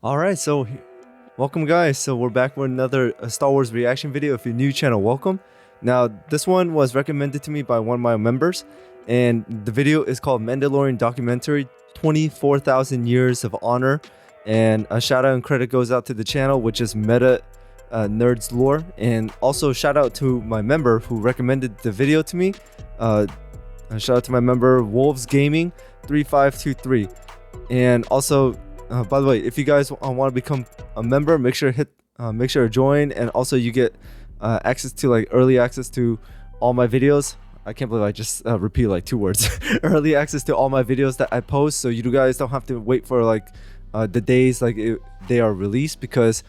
Alright, so welcome guys. So we're back with another Star Wars reaction video. If you're new channel, welcome. Now this one was recommended to me by one of my members, and the video is called Mandalorian Documentary 24,000 Years of Honor. And a shout out and credit goes out to the channel, which is MetaNerdz Lore. And also shout out to my member who recommended the video to me. A shout out to my member Wolves Gaming 3523. And also by the way, if you guys want to become a member, make sure to join, and also you get access to early access to all my videos. I can't believe I just repeated like 2 words. Early access to all my videos that I post, so you guys don't have to wait for the days they are released, because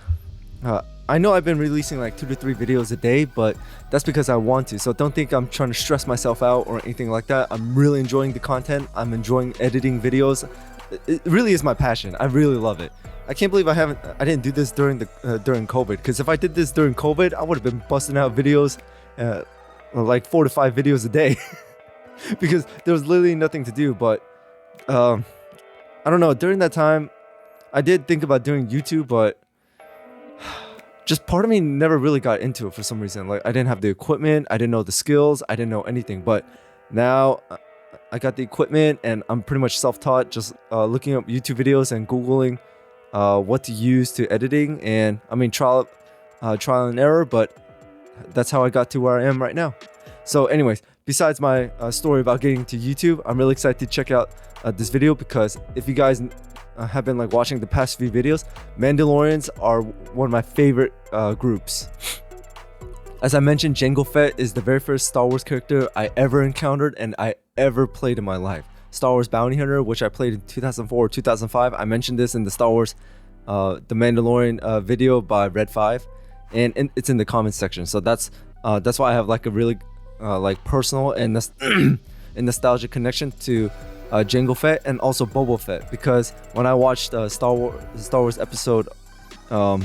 I know I've been releasing like 2 to 3 videos a day, but that's because I want to. So don't think I'm trying to stress myself out or anything like that. I'm really enjoying the content. I'm enjoying editing videos. It really is my passion. I really love it. I can't believe I didn't do this during COVID, because if I did this during COVID, I would have been busting out videos, like 4 to 5 videos a day, because there was literally nothing to do. But I don't know, during that time I did think about doing YouTube, but just part of me never really got into it for some reason. Like, I didn't have the equipment, I didn't know the skills, I didn't know anything. But now I got the equipment, and I'm pretty much self-taught, just looking up YouTube videos and Googling what to use to editing. And I mean, trial and error, but that's how I got to where I am right now. So anyways, besides my story about getting to YouTube, I'm really excited to check out this video, because if you guys have been watching the past few videos, Mandalorians are one of my favorite groups. As I mentioned, Jango Fett is the very first Star Wars character I ever encountered and I ever played in my life. Star Wars Bounty Hunter, which I played in 2004 or 2005. I mentioned this in the Star Wars The Mandalorian video by Red 5, and it's in the comments section. So that's why I have a really personal and nostalgic connection to Jango Fett, and also Boba Fett, because when I watched Star Wars episode 4,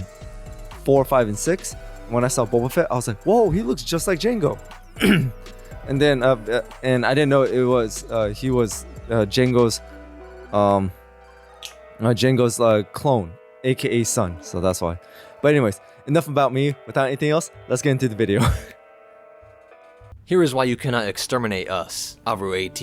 5, and 6, when I saw Boba Fett, I was like, whoa, he looks just like Jango. And then and I didn't know it was he was Jango's clone, aka son. So that's why. But anyways, enough about me. Without anything else, let's get into the video. Here is why you cannot exterminate us, Avru-AT.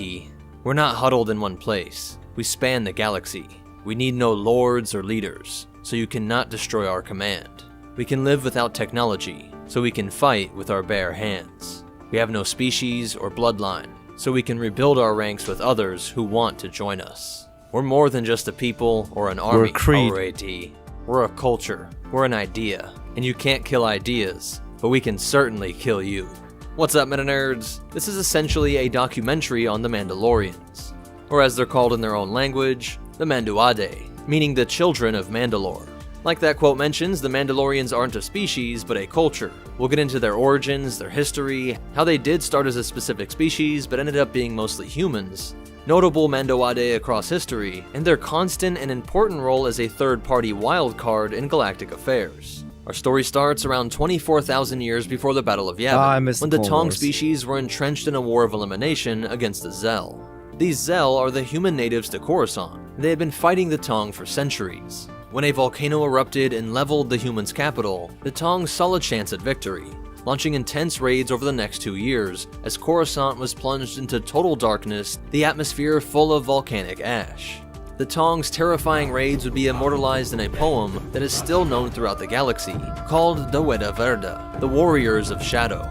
We're not huddled in one place. We span the galaxy. We need no lords or leaders, so you cannot destroy our command. We can live without technology, so we can fight with our bare hands. We have no species or bloodline, so we can rebuild our ranks with others who want to join us. We're more than just a people or an army, Avru-AT. We're a culture, we're an idea, and you can't kill ideas, but we can certainly kill you. What's up, MetaNerds? This is essentially a documentary on the Mandalorians, or as they're called in their own language, the Manduade, meaning the children of Mandalore. Like that quote mentions, the Mandalorians aren't a species, but a culture. We'll get into their origins, their history, how they did start as a specific species, but ended up being mostly humans, notable Manduade across history, and their constant and important role as a third-party wildcard in galactic affairs. Our story starts around 24,000 years before the Battle of Yavin, when the Tong species were entrenched in a war of elimination against the Zell. These Zell are the human natives to Coruscant. They had been fighting the Tong for centuries. When a volcano erupted and leveled the humans' capital, the Tong saw a chance at victory, launching intense raids over the next 2 years as Coruscant was plunged into total darkness, the atmosphere full of volcanic ash. The Tong's terrifying raids would be immortalized in a poem that is still known throughout the galaxy, called the Weda Verda, the Warriors of Shadow.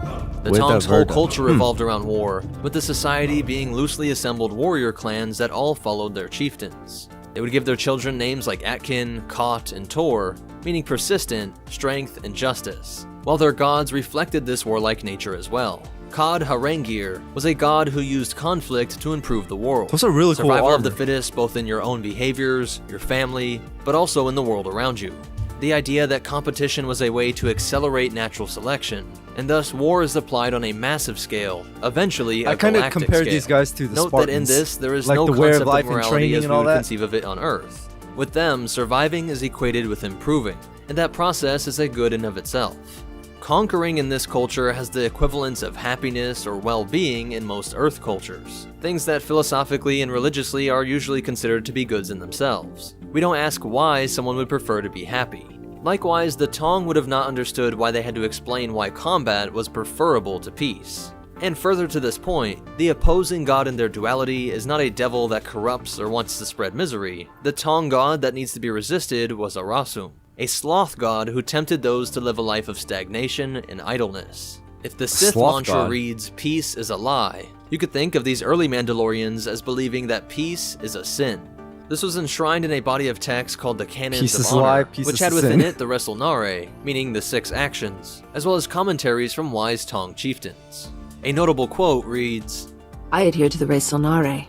The Tong's whole culture revolved around war, with the society being loosely assembled warrior clans that all followed their chieftains. They would give their children names like Atkin, Kot, and Tor, meaning persistent, strength, and justice, while their gods reflected this warlike nature as well. Kod Harangir was a god who used conflict to improve the world. Those are really cool Survival armor. of the fittest, both in your own behaviors, your family, but also in the world around you. The idea that competition was a way to accelerate natural selection, and thus war is applied on a massive scale, eventually a galactic scale. I kind of compared these guys to the Note Spartans. that in this, there is like no the way concept of life of and morality training as and we all would that. conceive of it on Earth. With them, surviving is equated with improving, and that process is a good in of itself. Conquering in this culture has the equivalence of happiness or well-being in most Earth cultures, things that philosophically and religiously are usually considered to be goods in themselves. We don't ask why someone would prefer to be happy. Likewise, the Tong would have not understood why they had to explain why combat was preferable to peace. And further to this point, the opposing god in their duality is not a devil that corrupts or wants to spread misery. The Tong god that needs to be resisted was Arasum, a sloth god who tempted those to live a life of stagnation and idleness. If the Sith mantra reads, "Peace is a lie," you could think of these early Mandalorians as believing that peace is a sin. This was enshrined in a body of text called the Canons of Honor, which had within it the Wrestle Nare, meaning the 6 actions, as well as commentaries from wise Tong chieftains. A notable quote reads, "I adhere to the Wrestle Nare,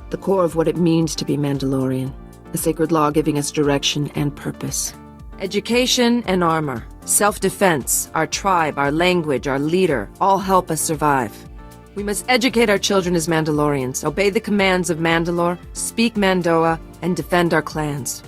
the core of what it means to be Mandalorian, a sacred law giving us direction and purpose. Education and armor, self-defense, our tribe, our language, our leader, all help us survive. We must educate our children as Mandalorians, obey the commands of Mandalore, speak Mandoa, and defend our clans."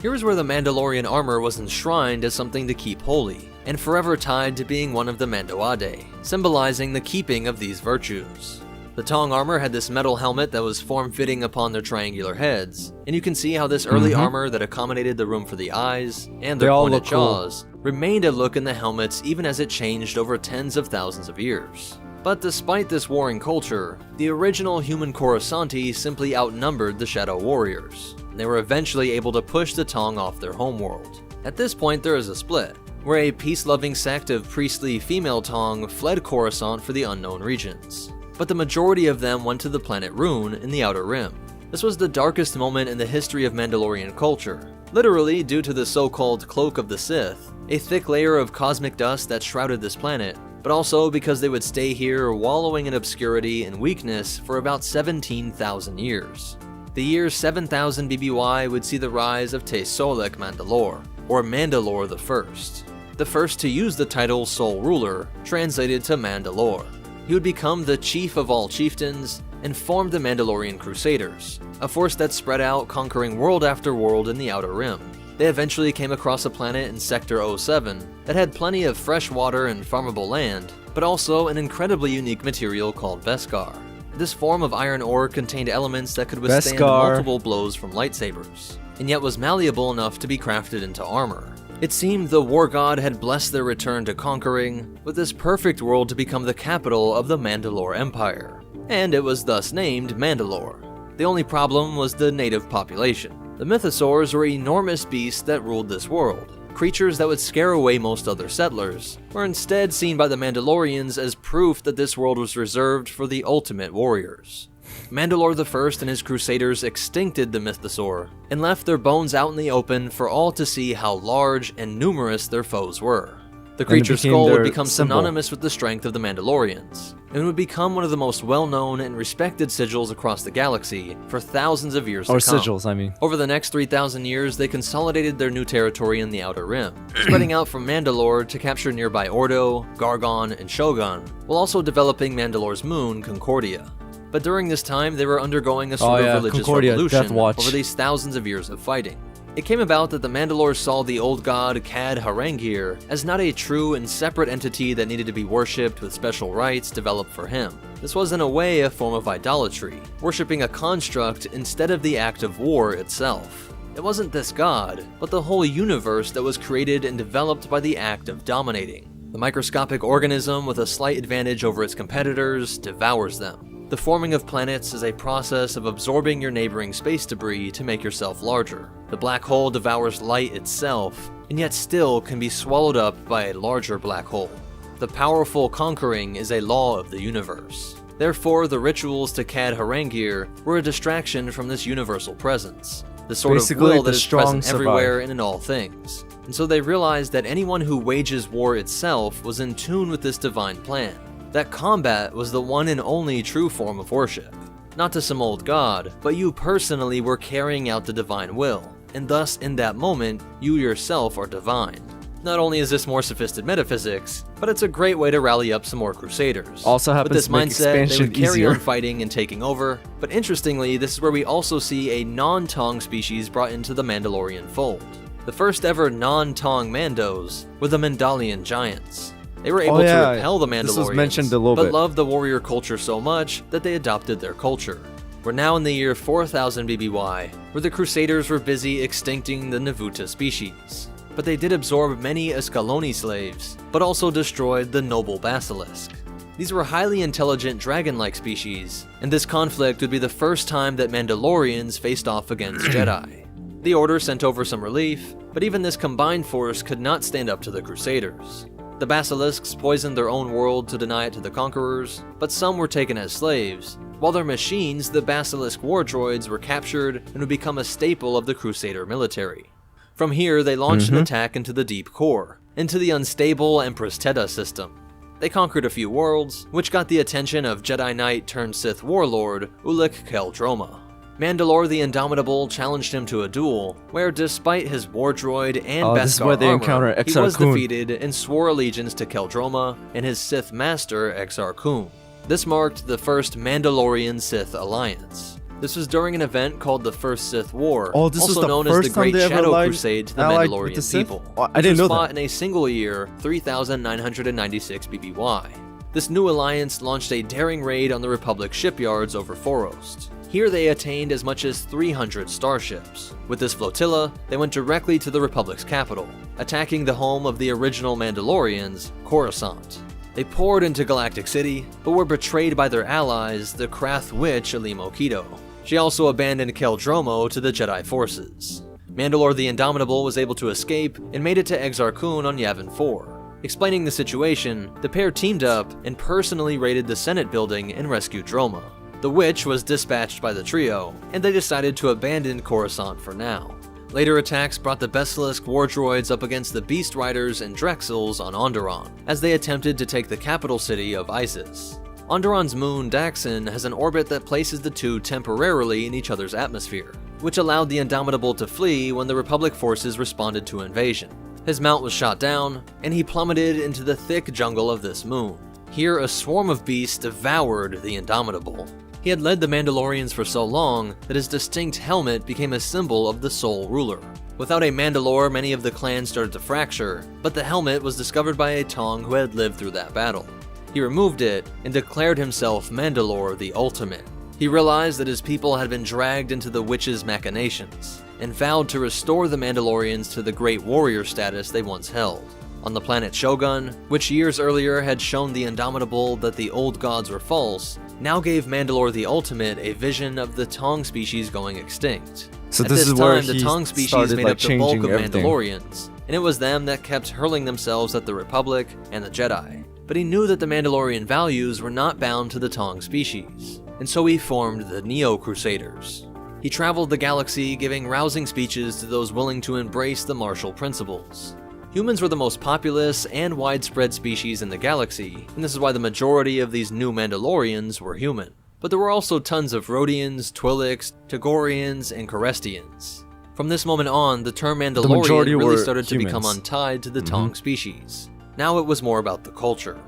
Here is where the Mandalorian armor was enshrined as something to keep holy, and forever tied to being one of the Mandoade, symbolizing the keeping of these virtues. The Tong armor had this metal helmet that was form-fitting upon their triangular heads, and you can see how this early armor that accommodated the room for the eyes and their pointed jaws remained a look in the helmets even as it changed over tens of thousands of years. But despite this warring culture, the original human Coruscanti simply outnumbered the Shadow Warriors, and they were eventually able to push the Tong off their homeworld. At this point there is a split, where a peace-loving sect of priestly female Tong fled Coruscant for the unknown regions, but the majority of them went to the planet Rune in the Outer Rim. This was the darkest moment in the history of Mandalorian culture, literally due to the so-called Cloak of the Sith, a thick layer of cosmic dust that shrouded this planet, but also because they would stay here wallowing in obscurity and weakness for about 17,000 years. The year 7000 BBY would see the rise of Te Solek Mandalore, or Mandalore the first to use the title Sole Ruler, translated to Mandalore. He would become the chief of all chieftains and formed the Mandalorian Crusaders, a force that spread out conquering world after world in the Outer Rim. They eventually came across a planet in Sector 07 that had plenty of fresh water and farmable land, but also an incredibly unique material called Beskar. This form of iron ore contained elements that could withstand multiple blows from lightsabers, and yet was malleable enough to be crafted into armor. It seemed the war god had blessed their return to conquering with this perfect world to become the capital of the Mandalore Empire, and it was thus named Mandalore. The only problem was the native population. The mythosaurs were enormous beasts that ruled this world. Creatures that would scare away most other settlers were instead seen by the Mandalorians as proof that this world was reserved for the ultimate warriors. Mandalore I and his Crusaders extincted the mythosaur and left their bones out in the open for all to see how large and numerous their foes were. The creature's skull would become synonymous with the strength of the Mandalorians, and would become one of the most well-known and respected sigils across the galaxy for thousands of years to come. Or sigils, I mean. Over the next 3,000 years, they consolidated their new territory in the Outer Rim, spreading out from Mandalore to capture nearby Ordo, Gargon, and Shogun, while also developing Mandalore's moon, Concordia. But during this time, they were undergoing a sort of religious revolution over these thousands of years of fighting. It came about that the Mandalore saw the old god Cad Harangir as not a true and separate entity that needed to be worshipped with special rites developed for him. This was in a way a form of idolatry, worshipping a construct instead of the act of war itself. It wasn't this god, but the whole universe that was created and developed by the act of dominating. The microscopic organism, with a slight advantage over its competitors, devours them. The forming of planets is a process of absorbing your neighboring space debris to make yourself larger. The black hole devours light itself, and yet still can be swallowed up by a larger black hole. The powerful conquering is a law of the universe. Therefore, the rituals to Cad Harangir were a distraction from this universal presence, the sort of will that is present everywhere and in all things. And so they realized that anyone who wages war itself was in tune with this divine plan. That combat was the one and only true form of worship. Not to some old god, but you personally were carrying out the divine will, and thus in that moment, you yourself are divine. Not only is this more sophisticated metaphysics, but it's a great way to rally up some more Crusaders. Also happens with this to make mindset, they expansion would carry easier. on fighting and taking over, but interestingly, this is where we also see a non-Tong species brought into the Mandalorian fold. The first ever non-Tong Mandos were the Mandalorian Giants. They were able to repel the Mandalorians, this was mentioned a little but bit. loved the warrior culture so much that they adopted their culture. We're now in the year 4000 BBY, where the Crusaders were busy extincting the Navuta species. But they did absorb many Escaloni slaves, but also destroyed the noble basilisk. These were highly intelligent dragon-like species, and this conflict would be the first time that Mandalorians faced off against Jedi. The Order sent over some relief, but even this combined force could not stand up to the Crusaders. The basilisks poisoned their own world to deny it to the conquerors, but some were taken as slaves, while their machines, the basilisk war droids, were captured and would become a staple of the Crusader military. From here, they launched an attack into the deep core, into the unstable Empress Teta system. They conquered a few worlds, which got the attention of Jedi Knight turned Sith warlord Ulic Qel-Droma. Mandalore the Indomitable challenged him to a duel, where despite his war droid and Beskar armor, he was defeated and swore allegiance to Qel-Droma and his Sith master Exar Kun. This marked the first Mandalorian Sith alliance. This was during an event called the First Sith War, also known as the Great Shadow Crusade to the Mandalorian people, which was fought in a single year, 3996 BBY. This new alliance launched a daring raid on the Republic shipyards over Forost. Here they attained as much as 300 starships. With this flotilla, they went directly to the Republic's capital, attacking the home of the original Mandalorians, Coruscant. They poured into Galactic City, but were betrayed by their allies, the Krath witch Alimo Keto. She also abandoned Qel-Dromo to the Jedi forces. Mandalore the Indomitable was able to escape and made it to Exar Kun on Yavin 4. Explaining the situation, the pair teamed up and personally raided the Senate building and rescued Droma. The witch was dispatched by the trio, and they decided to abandon Coruscant for now. Later attacks brought the Basilisk war droids up against the Beast Riders and Drexels on Onderon, as they attempted to take the capital city of Isis. Onderon's moon, Daxon, has an orbit that places the two temporarily in each other's atmosphere, which allowed the Indomitable to flee when the Republic forces responded to invasion. His mount was shot down, and he plummeted into the thick jungle of this moon. Here, a swarm of beasts devoured the Indomitable. He had led the Mandalorians for so long that his distinct helmet became a symbol of the sole ruler. Without a Mandalore, many of the clans started to fracture, but the helmet was discovered by a Tong who had lived through that battle. He removed it and declared himself Mandalore the Ultimate. He realized that his people had been dragged into the witch's machinations, and vowed to restore the Mandalorians to the great warrior status they once held. On the planet Shogun, which years earlier had shown the Indomitable that the old gods were false, now gave Mandalore the Ultimate a vision of the Tong species going extinct. So At this this is where time, the he Tong species started, made like, up the bulk changing of everything. Mandalorians, and it was them that kept hurling themselves at the Republic and the Jedi. But he knew that the Mandalorian values were not bound to the Tong species, and so he formed the Neo-Crusaders. He traveled the galaxy giving rousing speeches to those willing to embrace the martial principles. Humans were the most populous and widespread species in the galaxy, and this is why the majority of these new Mandalorians were human. But there were also tons of Rhodians, Twi'leks, Togorians, and Corestians. From this moment on, the term Mandalorian really started to become untied to the Tong species. Now it was more about the culture.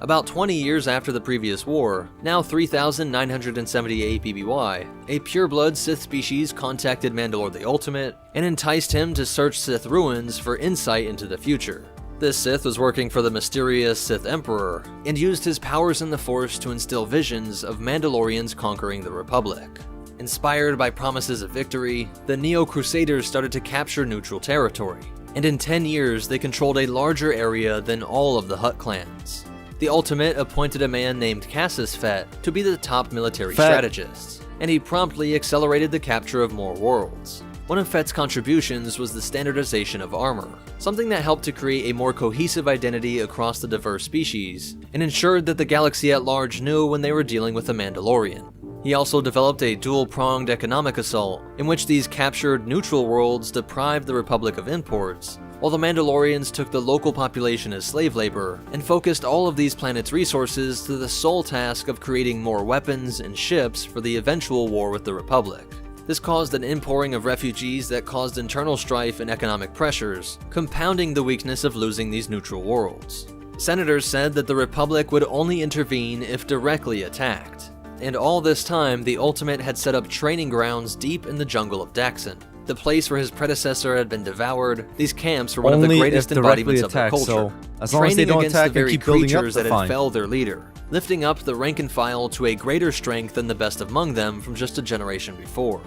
About 20 years after the previous war, now 3978 BBY, a pureblood Sith species contacted Mandalore the Ultimate and enticed him to search Sith ruins for insight into the future. This Sith was working for the mysterious Sith Emperor and used his powers in the Force to instill visions of Mandalorians conquering the Republic. Inspired by promises of victory, the Neo-Crusaders started to capture neutral territory, and in 10 years they controlled a larger area than all of the Hutt clans. The Ultimate appointed a man named Cassius Fett to be the top military strategist, and he promptly accelerated the capture of more worlds. One of Fett's contributions was the standardization of armor, something that helped to create a more cohesive identity across the diverse species, and ensured that the galaxy at large knew when they were dealing with a Mandalorian. He also developed a dual-pronged economic assault, in which these captured neutral worlds deprived the Republic of imports, while the Mandalorians took the local population as slave labor and focused all of these planets' resources to the sole task of creating more weapons and ships for the eventual war with the Republic. This caused an inpouring of refugees that caused internal strife and economic pressures, compounding the weakness of losing these neutral worlds. Senators said that the Republic would only intervene if directly attacked. And all this time, the Ultimate had set up training grounds deep in the jungle of Daxon. the place where his predecessor had been devoured, these camps were one of the Only greatest if directly embodiments of their attacked, culture, so as long as they training don't against attack the and very keep building up, creatures that they're had fine. felled their leader, lifting up the rank and file to a greater strength than the best among them from just a generation before.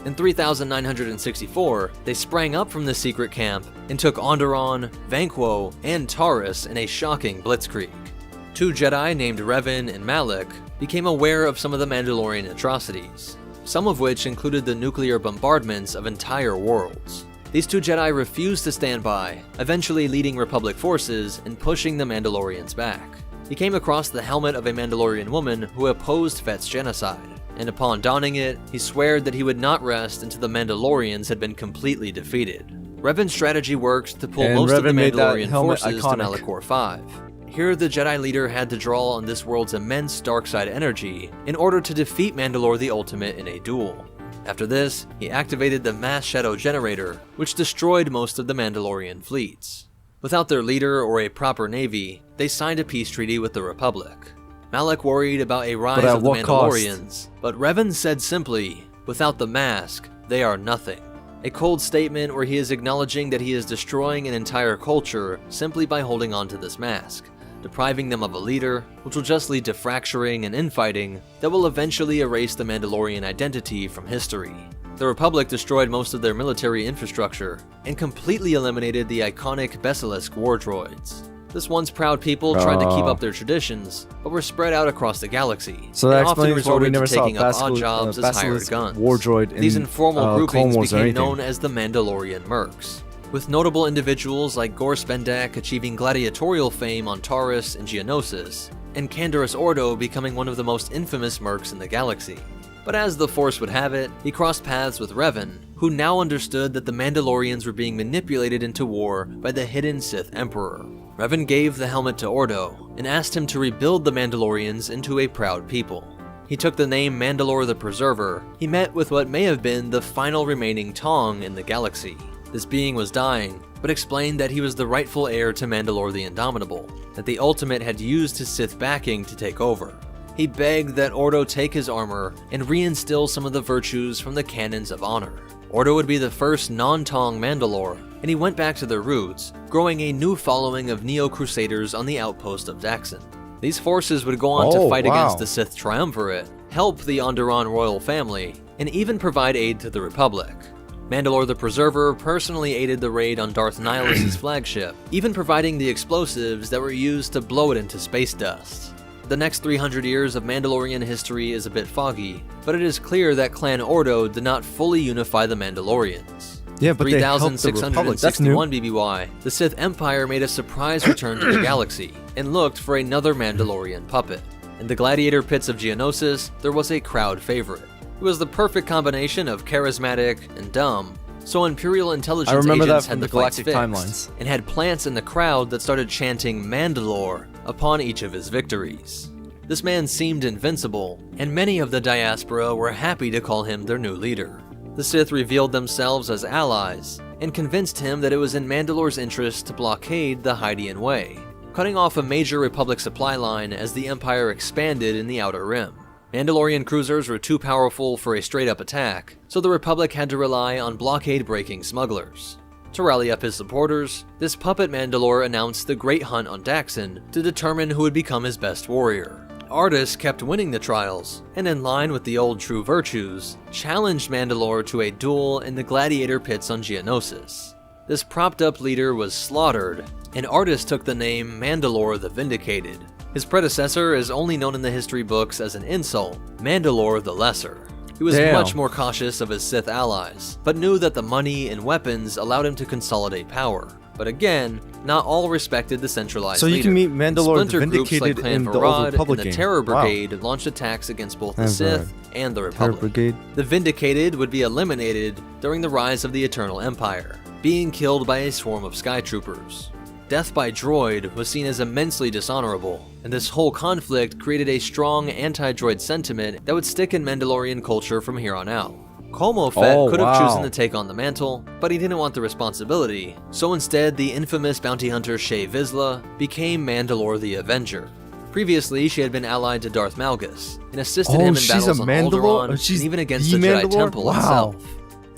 In 3964, they sprang up from the secret camp and took Onderon, Vanquo, and Taurus in a shocking blitzkrieg. Two Jedi named Revan and Malak became aware of some of the Mandalorian atrocities, some of which included the nuclear bombardments of entire worlds. These two Jedi refused to stand by, eventually leading Republic forces and pushing the Mandalorians back. He came across the helmet of a Mandalorian woman who opposed Fett's genocide, and upon donning it, he swore that he would not rest until the Mandalorians had been completely defeated. Revan's strategy worked to pull most of the Mandalorian forces to Malachor 5. Here, the Jedi leader had to draw on this world's immense dark side energy in order to defeat Mandalore the Ultimate in a duel. After this, he activated the Mass Shadow Generator, which destroyed most of the Mandalorian fleets. Without their leader or a proper navy, they signed a peace treaty with the Republic. Malak worried about a rise of the Mandalorians, but Revan said simply, "Without the mask, they are nothing." A cold statement where he is acknowledging that he is destroying an entire culture simply by holding on to this mask, depriving them of a leader, which will just lead to fracturing and infighting that will eventually erase the Mandalorian identity from history. The Republic destroyed most of their military infrastructure and completely eliminated the iconic Basilisk war droids. This once proud people tried to keep up their traditions, but were spread out across the galaxy, So that and often explains why we resorted never to saw taking up odd jobs as hired Basilisk guns. war droid in These informal Clone groupings Wars or became anything. known as the Mandalorian Mercs, with notable individuals like Gore Spendak achieving gladiatorial fame on Taurus and Geonosis, and Canderous Ordo becoming one of the most infamous mercs in the galaxy. But as the Force would have it, he crossed paths with Revan, who now understood that the Mandalorians were being manipulated into war by the hidden Sith Emperor. Revan gave the helmet to Ordo, and asked him to rebuild the Mandalorians into a proud people. He took the name Mandalore the Preserver. He met with what may have been the final remaining Tong in the galaxy. This being was dying, but explained that he was the rightful heir to Mandalore the Indomitable, that the Ultimate had used his Sith backing to take over. He begged that Ordo take his armor and reinstill some of the virtues from the canons of honor. Ordo would be the first non-Tong Mandalore, and he went back to their roots, growing a new following of Neo-Crusaders on the outpost of Daxon. These forces would go on to fight against the Sith Triumvirate, help the Onderon royal family, and even provide aid to the Republic. Mandalore the Preserver personally aided the raid on Darth Nihilus' flagship, even providing the explosives that were used to blow it into space dust. The next 300 years of Mandalorian history is a bit foggy, but it is clear that Clan Ordo did not fully unify the Mandalorians. Yeah, but they helped the Republic. That's new. 3661 BBY, the Sith Empire made a surprise return to the galaxy and looked for another Mandalorian puppet. In the gladiator pits of Geonosis, there was a crowd favorite. It was the perfect combination of charismatic and dumb, so Imperial intelligence agents had the fights fixed, timelines. and had plants in the crowd that started chanting Mandalore upon each of his victories. This man seemed invincible, and many of the diaspora were happy to call him their new leader. The Sith revealed themselves as allies, and convinced him that it was in Mandalore's interest to blockade the Hydean Way, cutting off a major Republic supply line as the Empire expanded in the Outer Rim. Mandalorian cruisers were too powerful for a straight-up attack, so the Republic had to rely on blockade-breaking smugglers. To rally up his supporters, this puppet Mandalore announced the Great Hunt on Daxon to determine who would become his best warrior. Artus kept winning the trials, and in line with the old true virtues, challenged Mandalore to a duel in the gladiator pits on Geonosis. This propped-up leader was slaughtered, and Artus took the name Mandalore the Vindicated. His predecessor is only known in the history books as an insult, Mandalore the Lesser. He was much more cautious of his Sith allies, but knew that the money and weapons allowed him to consolidate power. But again, not all respected the centralized leader. So you can meet Mandalore the Splinter groups Vindicated like Clan in the Old Varad Republic and the game. Terror Brigade launched attacks against both the Sith and the Republic. Brigade. The Vindicated would be eliminated during the rise of the Eternal Empire, being killed by a swarm of Sky Troopers. Death by droid was seen as immensely dishonorable, and this whole conflict created a strong anti-droid sentiment that would stick in Mandalorian culture from here on out. Como Fett could have chosen to take on the mantle, but he didn't want the responsibility, so instead the infamous bounty hunter Shae Vizsla became Mandalore the Avenger. Previously, she had been allied to Darth Malgus, and assisted him in battles on Alderaan, and even against the Jedi Temple itself.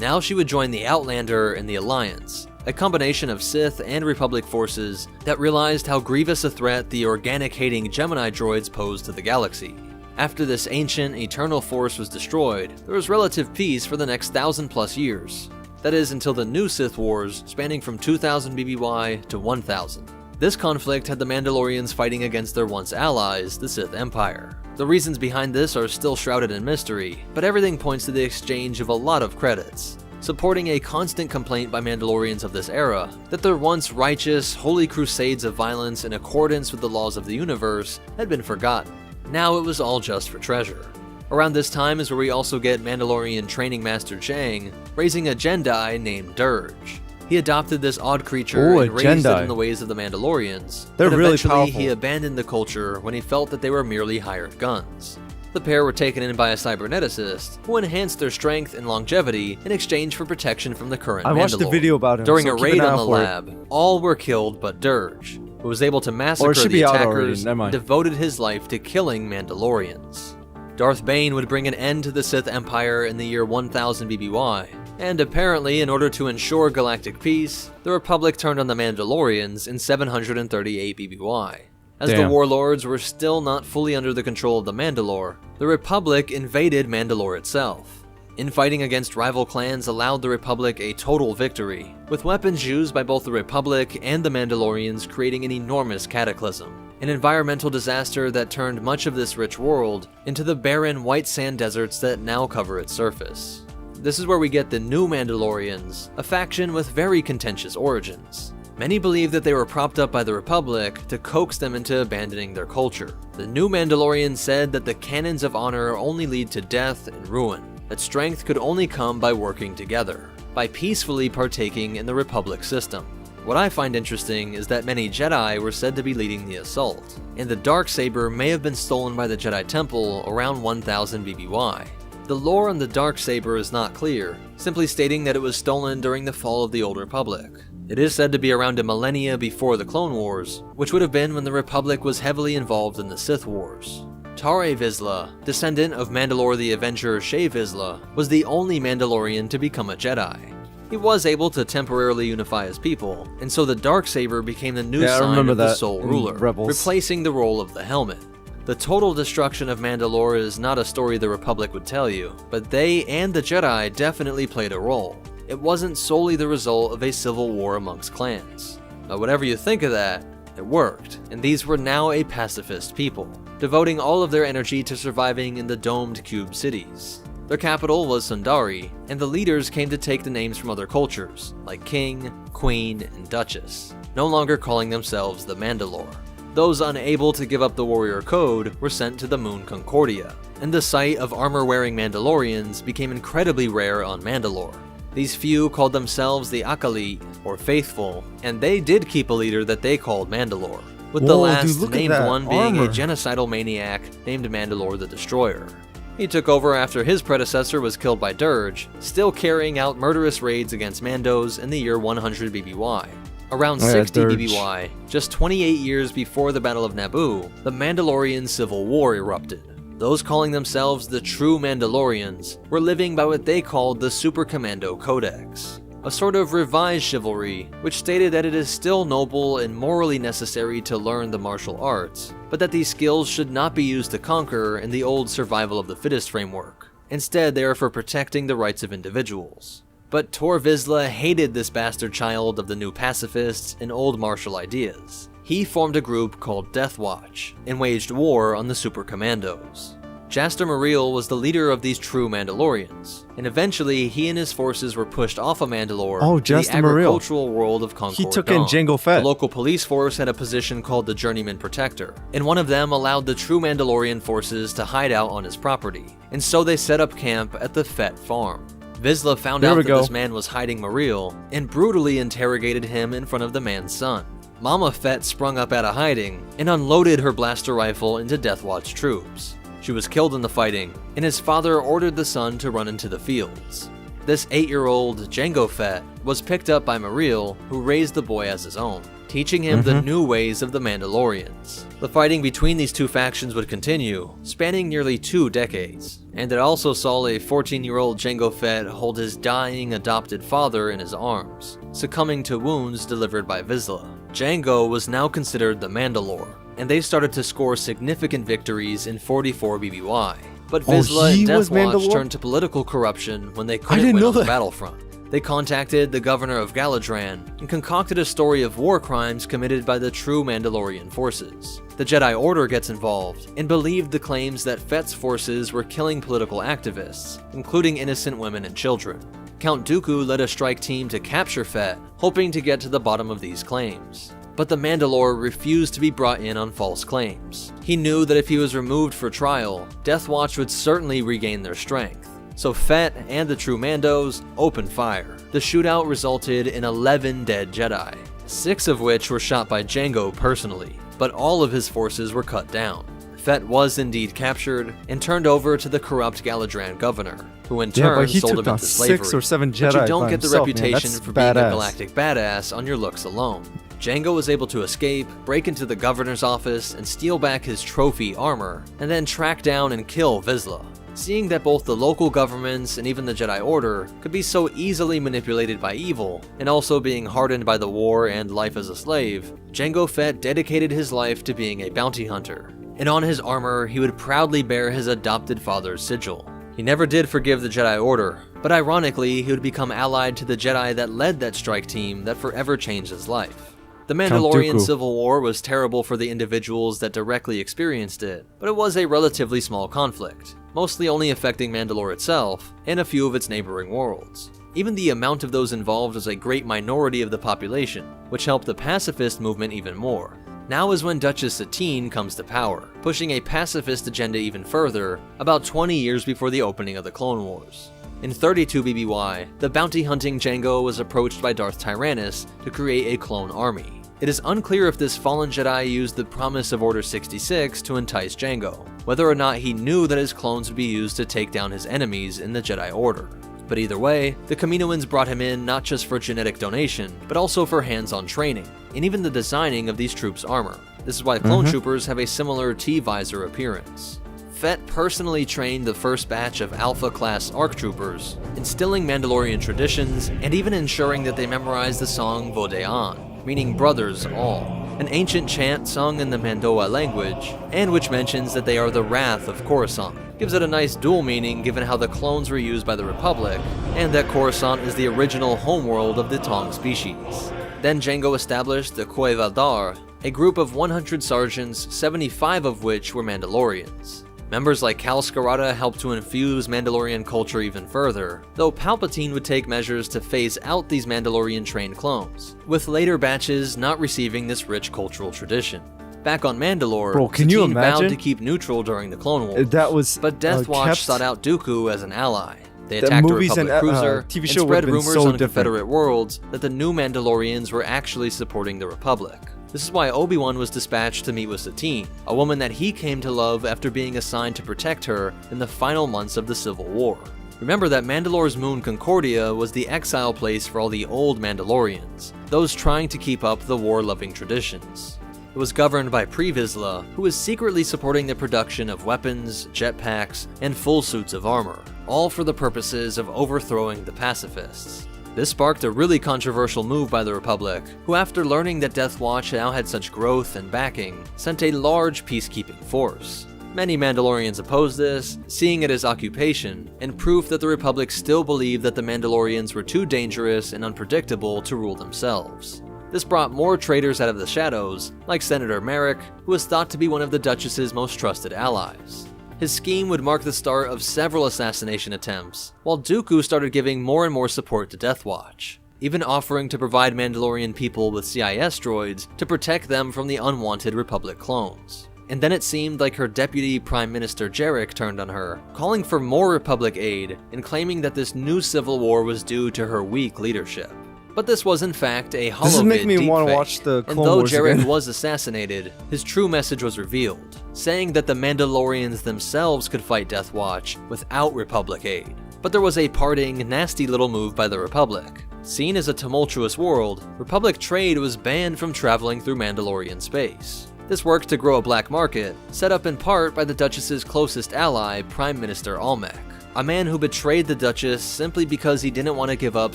Now she would join the Outlander and the Alliance, a combination of Sith and Republic forces that realized how grievous a threat the organic-hating Gemini droids posed to the galaxy. After this ancient, eternal force was destroyed, there was relative peace for the next 1,000+ years. That is, until the new Sith Wars, spanning from 2000 BBY to 1000. This conflict had the Mandalorians fighting against their once allies, the Sith Empire. The reasons behind this are still shrouded in mystery, but everything points to the exchange of a lot of credits, supporting a constant complaint by Mandalorians of this era that their once righteous, holy crusades of violence in accordance with the laws of the universe had been forgotten. Now it was all just for treasure. Around this time is where we also get Mandalorian training master Chang raising a Jedi named Dirge. He adopted this odd creature and raised it in the ways of the Mandalorians, They're but really eventually powerful. he abandoned the culture when he felt that they were merely hired guns. The pair were taken in by a cyberneticist who enhanced their strength and longevity in exchange for protection from the current I watched the Mandalore. video about him. During so a keep raid an eye on out the for it. lab, all were killed but Dirge, who was able to massacre should the be out already, attackers never mind. and devoted his life to killing Mandalorians. Darth Bane would bring an end to the Sith Empire in the year 1000 BBY, and apparently in order to ensure galactic peace, the Republic turned on the Mandalorians in 738 BBY. As the Damn. warlords were still not fully under the control of the Mandalore, the Republic invaded Mandalore itself. Infighting against rival clans allowed the Republic a total victory, with weapons used by both the Republic and the Mandalorians creating an enormous cataclysm. An environmental disaster that turned much of this rich world into the barren white sand deserts that now cover its surface. This is where we get the new Mandalorians, a faction with very contentious origins. Many believe that they were propped up by the Republic to coax them into abandoning their culture. The new Mandalorians said that the canons of honor only lead to death and ruin, that strength could only come by working together, by peacefully partaking in the Republic system. What I find interesting is that many Jedi were said to be leading the assault, and the Darksaber may have been stolen by the Jedi Temple around 1000 BBY. The lore on the Darksaber is not clear, simply stating that it was stolen during the fall of the Old Republic. It is said to be around a millennia before the Clone Wars, which would have been when the Republic was heavily involved in the Sith Wars. Tare Vizsla, descendant of Mandalore the Avenger Shae Vizsla, was the only Mandalorian to become a Jedi. He was able to temporarily unify his people, and so the Darksaber became the new sign of the Sole Ruler, replacing the role of the helmet. The total destruction of Mandalore is not a story the Republic would tell you, but they and the Jedi definitely played a role. It wasn't solely the result of a civil war amongst clans. But whatever you think of that, it worked, and these were now a pacifist people, devoting all of their energy to surviving in the domed cube cities. Their capital was Sundari, and the leaders came to take the names from other cultures, like King, Queen, and Duchess, no longer calling themselves the Mandalore. Those unable to give up the warrior code were sent to the moon Concordia, and the sight of armor-wearing Mandalorians became incredibly rare on Mandalore. These few called themselves the Acolyte, or Faithful, and they did keep a leader that they called Mandalore, with the last named one being a genocidal maniac named Mandalore the Destroyer. He took over after his predecessor was killed by Dirge, still carrying out murderous raids against Mandos in the year 100 BBY. Around 60 BBY, just 28 years before the Battle of Naboo, the Mandalorian Civil War erupted. Those calling themselves the true Mandalorians were living by what they called the Super Commando Codex, a sort of revised chivalry which stated that it is still noble and morally necessary to learn the martial arts, but that these skills should not be used to conquer in the old survival of the fittest framework. Instead, they are for protecting the rights of individuals. But Tor Vizsla hated this bastard child of the new pacifists and old martial ideas. He formed a group called Death Watch and waged war on the Super Commandos. Jaster Muriel was the leader of these true Mandalorians, and eventually he and his forces were pushed off of Mandalore to the agricultural world of Concord. He took in Jango Fett. The local police force had a position called the Journeyman Protector, and one of them allowed the true Mandalorian forces to hide out on his property, and so they set up camp at the Fett farm. Vizsla found out that this man was hiding Muriel and brutally interrogated him in front of the man's son. Mama Fett sprung up out of hiding and unloaded her blaster rifle into Death Watch troops. She was killed in the fighting, and his father ordered the son to run into the fields. This 8-year-old Jango Fett was picked up by Muriel, who raised the boy as his own. teaching him the new ways of the Mandalorians. The fighting between these two factions would continue, spanning nearly 2 decades, and it also saw a 14-year-old Jango Fett hold his dying adopted father in his arms, succumbing to wounds delivered by Vizsla. Jango was now considered the Mandalore, and they started to score significant victories in 44 BBY. But Vizsla and Death Watch turned to political corruption when they couldn't win on the battlefront. They contacted the governor of Galadran and concocted a story of war crimes committed by the true Mandalorian forces. The Jedi Order gets involved and believed the claims that Fett's forces were killing political activists, including innocent women and children. Count Dooku led a strike team to capture Fett, hoping to get to the bottom of these claims. But the Mandalore refused to be brought in on false claims. He knew that if he was removed for trial, Death Watch would certainly regain their strength. So Fett and the true Mandos opened fire. The shootout resulted in 11 dead Jedi, 6 of which were shot by Jango personally, but all of his forces were cut down. Fett was indeed captured and turned over to the corrupt Galadran governor, who in turn sold him into slavery. 6 or 7 Jedi but you don't get the himself, reputation for being a galactic badass on your looks alone. Jango was able to escape, break into the governor's office, and steal back his trophy armor, and then track down and kill Vizsla. Seeing that both the local governments and even the Jedi Order could be so easily manipulated by evil, and also being hardened by the war and life as a slave, Jango Fett dedicated his life to being a bounty hunter, and on his armor he would proudly bear his adopted father's sigil. He never did forgive the Jedi Order, but ironically he would become allied to the Jedi that led that strike team that forever changed his life. The Mandalorian Civil War was terrible for the individuals that directly experienced it, but it was a relatively small conflict, mostly only affecting Mandalore itself and a few of its neighboring worlds. Even the amount of those involved was a great minority of the population, which helped the pacifist movement even more. Now is when Duchess Satine comes to power, pushing a pacifist agenda even further, about 20 years before the opening of the Clone Wars. In 32 BBY, the bounty-hunting Jango was approached by Darth Tyrannus to create a clone army. It is unclear if this fallen Jedi used the promise of Order 66 to entice Jango, whether or not he knew that his clones would be used to take down his enemies in the Jedi Order. But either way, the Kaminoans brought him in not just for genetic donation, but also for hands-on training, and even the designing of these troops' armor. This is why clone troopers have a similar T-visor appearance. Fett personally trained the first batch of Alpha-class ARC troopers, instilling Mandalorian traditions and even ensuring that they memorized the song Vodean, meaning brothers all, an ancient chant sung in the Mandoa language, and which mentions that they are the wrath of Coruscant. Gives it a nice dual meaning given how the clones were used by the Republic, and that Coruscant is the original homeworld of the Tong species. Then Jango established the Cueva Dar, a group of 100 sergeants, 75 of which were Mandalorians. Members like Cal Skirata helped to infuse Mandalorian culture even further, though Palpatine would take measures to phase out these Mandalorian-trained clones, with later batches not receiving this rich cultural tradition. Back on Mandalore, Satine vowed to keep neutral during the Clone Wars, but Death Watch sought out Dooku as an ally. They attacked a Republic cruiser and spread rumors on Confederate worlds that the new Mandalorians were actually supporting the Republic. This is why Obi-Wan was dispatched to meet with Satine, a woman that he came to love after being assigned to protect her in the final months of the Civil War. Remember that Mandalore's moon Concordia was the exile place for all the old Mandalorians, those trying to keep up the war-loving traditions. It was governed by Pre-Vizsla, who was secretly supporting the production of weapons, jetpacks, and full suits of armor, all for the purposes of overthrowing the pacifists. This sparked a really controversial move by the Republic, who after learning that Death Watch now had such growth and backing, sent a large peacekeeping force. Many Mandalorians opposed this, seeing it as occupation, and proof that the Republic still believed that the Mandalorians were too dangerous and unpredictable to rule themselves. This brought more traitors out of the shadows, like Senator Merrick, who was thought to be one of the Duchess's most trusted allies. His scheme would mark the start of several assassination attempts, while Dooku started giving more and more support to Death Watch, even offering to provide Mandalorian people with CIS droids to protect them from the unwanted Republic clones. And then it seemed like her deputy Prime Minister Jarek turned on her, calling for more Republic aid and claiming that this new civil war was due to her weak leadership. But this was in fact a holovid deepfake, and though Jarek was assassinated, his true message was revealed, saying that the Mandalorians themselves could fight Death Watch without Republic aid. But there was a parting, nasty little move by the Republic. Seen as a tumultuous world, Republic trade was banned from traveling through Mandalorian space. This worked to grow a black market, set up in part by the Duchess's closest ally, Prime Minister Almec, a man who betrayed the Duchess simply because he didn't want to give up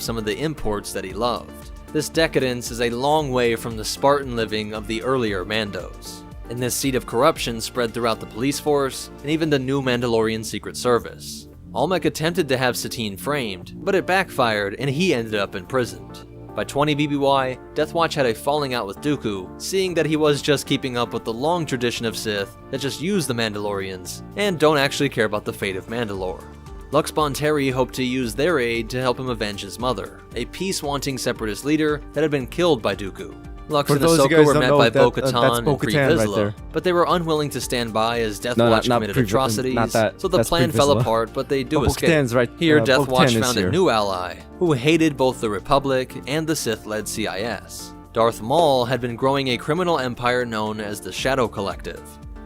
some of the imports that he loved. This decadence is a long way from the Spartan living of the earlier Mandos. And this seed of corruption spread throughout the police force and even the new Mandalorian Secret Service. Almec attempted to have Satine framed, but it backfired and he ended up imprisoned. By 20 BBY, Death Watch had a falling out with Dooku, seeing that he was just keeping up with the long tradition of Sith that just use the Mandalorians and don't actually care about the fate of Mandalore. Lux Bonteri hoped to use their aid to help him avenge his mother, a peace-wanting separatist leader that had been killed by Dooku. Lux and Ahsoka were met by Bo-Katan and Pre Vizsla, but they were unwilling to stand by as Death Watch committed atrocities, so the plan fell apart, but they do escape. Right. Here, Death Watch found a new ally, who hated both the Republic and the Sith-led CIS. Darth Maul had been growing a criminal empire known as the Shadow Collective.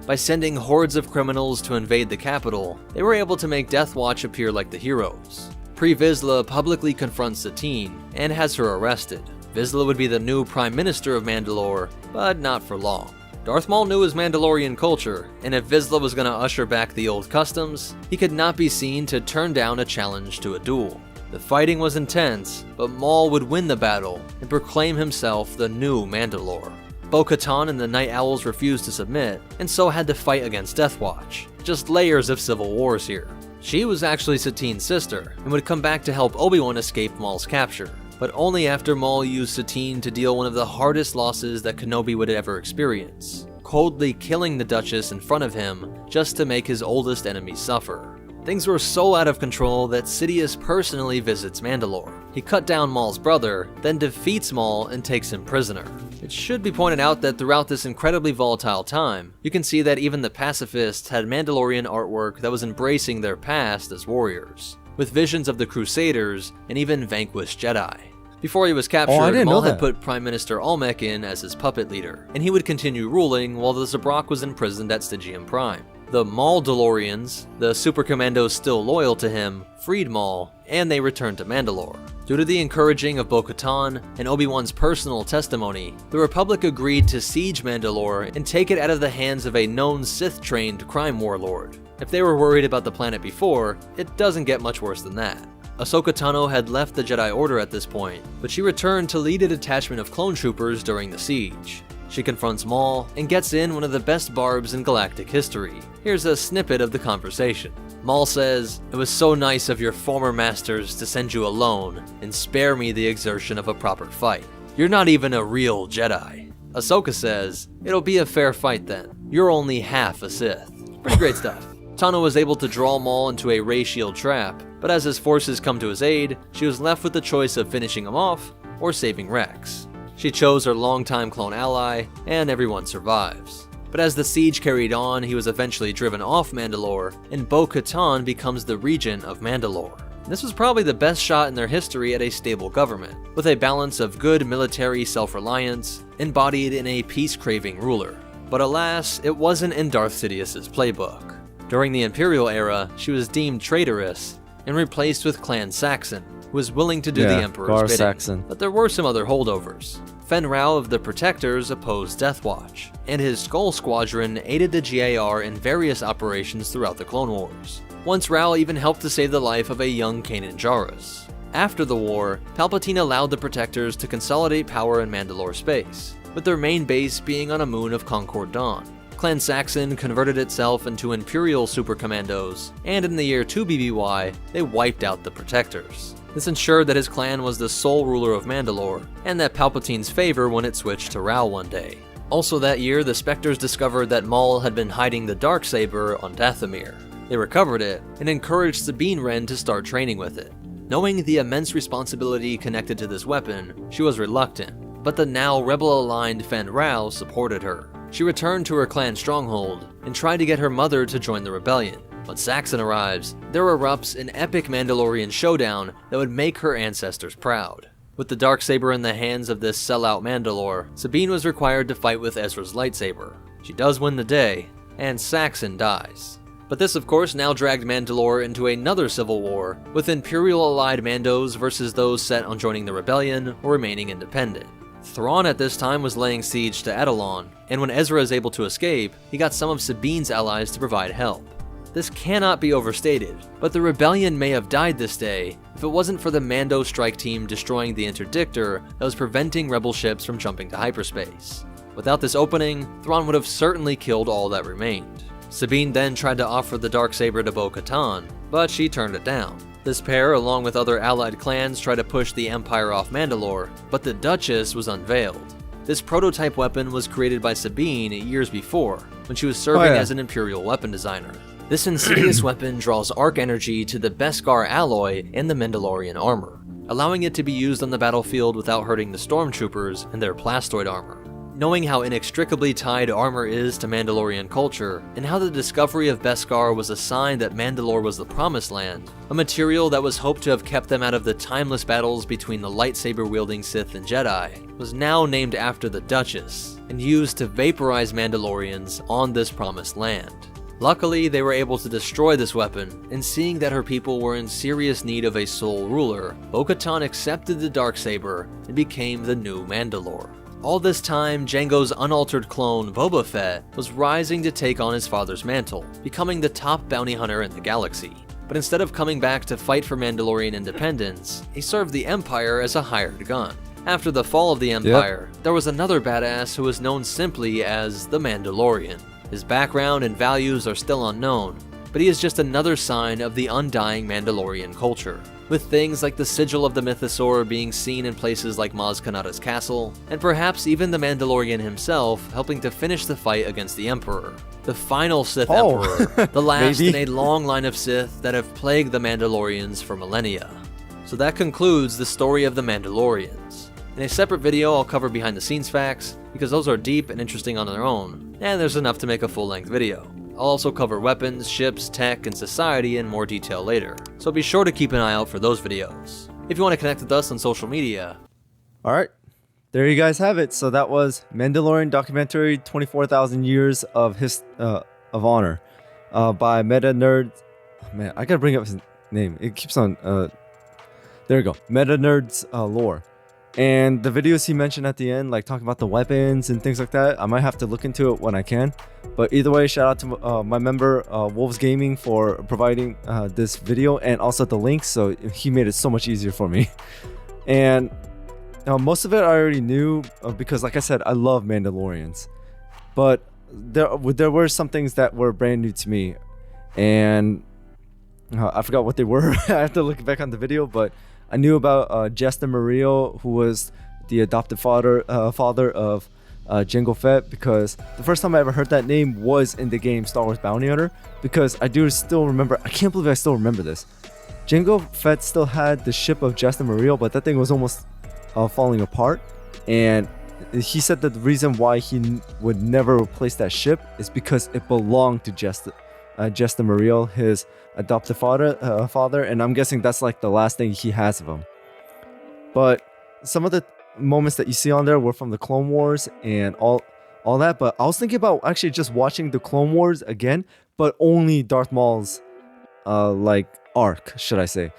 By sending hordes of criminals to invade the capital, they were able to make Death Watch appear like the heroes. Pre Vizsla publicly confronts Satine and has her arrested. Vizsla would be the new Prime Minister of Mandalore, but not for long. Darth Maul knew his Mandalorian culture, and if Vizsla was going to usher back the old customs, he could not be seen to turn down a challenge to a duel. The fighting was intense, but Maul would win the battle and proclaim himself the new Mandalore. Bo-Katan and the Night Owls refused to submit, and so had to fight against Death Watch. Just layers of civil wars here. She was actually Satine's sister, and would come back to help Obi-Wan escape Maul's capture, but only after Maul used Satine to deal one of the hardest losses that Kenobi would ever experience, coldly killing the Duchess in front of him just to make his oldest enemy suffer. Things were so out of control that Sidious personally visits Mandalore. He cut down Maul's brother, then defeats Maul and takes him prisoner. It should be pointed out that throughout this incredibly volatile time, you can see that even the pacifists had Mandalorian artwork that was embracing their past as warriors, with visions of the Crusaders and even vanquished Jedi. Before he was captured, Maul had put Prime Minister Almec in as his puppet leader, and he would continue ruling while the Zabrak was imprisoned at Stygian Prime. The Maul-Dalorians, the super commandos still loyal to him, freed Maul, and they returned to Mandalore. Due to the encouraging of Bo-Katan and Obi-Wan's personal testimony, the Republic agreed to siege Mandalore and take it out of the hands of a known Sith-trained crime warlord. If they were worried about the planet before, it doesn't get much worse than that. Ahsoka Tano had left the Jedi Order at this point, but she returned to lead a detachment of clone troopers during the siege. She confronts Maul and gets in one of the best barbs in galactic history. Here's a snippet of the conversation. Maul says, "It was so nice of your former masters to send you alone and spare me the exertion of a proper fight. You're not even a real Jedi." Ahsoka says, "It'll be a fair fight then. You're only half a Sith." Pretty great stuff. Tano was able to draw Maul into a ray shield trap, but as his forces come to his aid, she was left with the choice of finishing him off or saving Rex. She chose her longtime clone ally, and everyone survives. But as the siege carried on, he was eventually driven off Mandalore, and Bo-Katan becomes the regent of Mandalore. This was probably the best shot in their history at a stable government, with a balance of good military self-reliance, embodied in a peace-craving ruler. But alas, it wasn't in Darth Sidious's playbook. During the Imperial era, she was deemed traitorous, and replaced with Clan Saxon, who was willing to do the Emperor's bidding. Saxon. But there were some other holdovers. Fen Rao of the Protectors opposed Death Watch, and his Skull Squadron aided the GAR in various operations throughout the Clone Wars. Once Rao even helped to save the life of a young Kanan Jarrus. After the war, Palpatine allowed the Protectors to consolidate power in Mandalore space, with their main base being on a moon of Concord Dawn. Clan Saxon converted itself into Imperial Super Commandos, and in the year 2 BBY, they wiped out the Protectors. This ensured that his clan was the sole ruler of Mandalore, and that Palpatine's favor when it switched to Rao one day. Also that year, the Spectres discovered that Maul had been hiding the Darksaber on Dathomir. They recovered it, and encouraged Sabine Wren to start training with it. Knowing the immense responsibility connected to this weapon, she was reluctant, but the now rebel-aligned Fen Rao supported her. She returned to her clan stronghold, and tried to get her mother to join the rebellion. When Saxon arrives, there erupts an epic Mandalorian showdown that would make her ancestors proud. With the Darksaber in the hands of this sellout Mandalore, Sabine was required to fight with Ezra's lightsaber. She does win the day, and Saxon dies. But this of course now dragged Mandalore into another civil war, with Imperial allied Mandos versus those set on joining the rebellion or remaining independent. Thrawn at this time was laying siege to Atollon, and when Ezra is able to escape, he got some of Sabine's allies to provide help. This cannot be overstated, but the rebellion may have died this day if it wasn't for the Mando strike team destroying the interdictor that was preventing rebel ships from jumping to hyperspace. Without this opening, Thrawn would have certainly killed all that remained. Sabine then tried to offer the Darksaber to Bo-Katan, but she turned it down. This pair, along with other allied clans, tried to push the Empire off Mandalore, but the Duchess was unveiled. This prototype weapon was created by Sabine years before, when she was serving as an Imperial weapon designer. This insidious weapon draws arc energy to the Beskar alloy and the Mandalorian armor, allowing it to be used on the battlefield without hurting the stormtroopers and their plastoid armor. Knowing how inextricably tied armor is to Mandalorian culture, and how the discovery of Beskar was a sign that Mandalore was the Promised Land, a material that was hoped to have kept them out of the timeless battles between the lightsaber-wielding Sith and Jedi, was now named after the Duchess, and used to vaporize Mandalorians on this Promised Land. Luckily, they were able to destroy this weapon, and seeing that her people were in serious need of a sole ruler, Bo-Katan accepted the Darksaber and became the new Mandalore. All this time, Jango's unaltered clone, Boba Fett, was rising to take on his father's mantle, becoming the top bounty hunter in the galaxy. But instead of coming back to fight for Mandalorian independence, he served the Empire as a hired gun. After the fall of the Empire, there was another badass who was known simply as the Mandalorian. His background and values are still unknown, but he is just another sign of the undying Mandalorian culture, with things like the sigil of the Mythosaur being seen in places like Maz Kanata's castle, and perhaps even the Mandalorian himself helping to finish the fight against the Emperor. The final Sith Emperor, the last in a long line of Sith that have plagued the Mandalorians for millennia. So that concludes the story of the Mandalorians. In a separate video, I'll cover behind the scenes facts, because those are deep and interesting on their own, and there's enough to make a full-length video. I'll also cover weapons, ships, tech, and society in more detail later, so be sure to keep an eye out for those videos. If you want to connect with us on social media. Alright, there you guys have it. So that was Mandalorian documentary 24,000 Years of Honor by MetaNerdz. Oh, man, I gotta bring up his name. It keeps on. There you go. MetaNerdz Lore. And the videos he mentioned at the end, like talking about the weapons and things like that, I might have to look into it when I can. But either way, shout out to my member, Wolves Gaming, for providing this video and also the links. So he made it so much easier for me. And most of it I already knew because, like I said, I love Mandalorians. But there were some things that were brand new to me. And I forgot what they were. I have to look back on the video, but I knew about Jester Mario, who was the adopted father of Jango Fett, because the first time I ever heard that name was in the game Star Wars Bounty Hunter, because I do still remember, I can't believe I still remember this. Jango Fett still had the ship of Jester Mario, but that thing was almost falling apart, and he said that the reason why he would never replace that ship is because it belonged to Jester Mario, his adopted father, and I'm guessing that's like the last thing he has of him. But some of the moments that you see on there were from the Clone Wars and all that. But I was thinking about actually just watching the Clone Wars again, but only Darth Maul's like arc, should I say,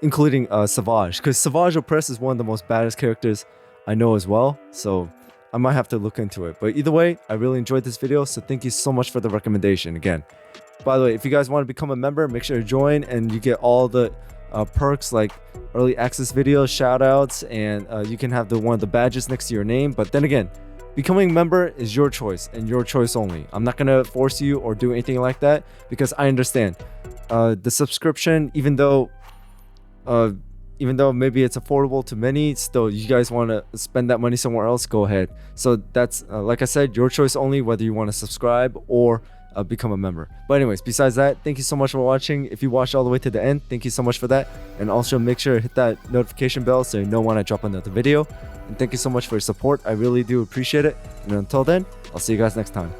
including Savage, because Savage Opress is one of the most baddest characters I know as well. So I might have to look into it. But either way, I really enjoyed this video, so thank you so much for the recommendation again. By the way, if you guys want to become a member, make sure to join, and you get all the perks like early access videos, shout outs, and you can have one of the badges next to your name. But then again, becoming a member is your choice and your choice only. I'm not going to force you or do anything like that, because I understand the subscription, even though maybe it's affordable to many, still you guys want to spend that money somewhere else, go ahead. So that's like I said, your choice only, whether you want to subscribe or become a member. But anyways, besides that, thank you so much for watching. If you watched all the way to the end, thank you so much for that. And also make sure to hit that notification bell so you know when I drop another video. And thank you so much for your support. I really do appreciate it. And until then, I'll see you guys next time.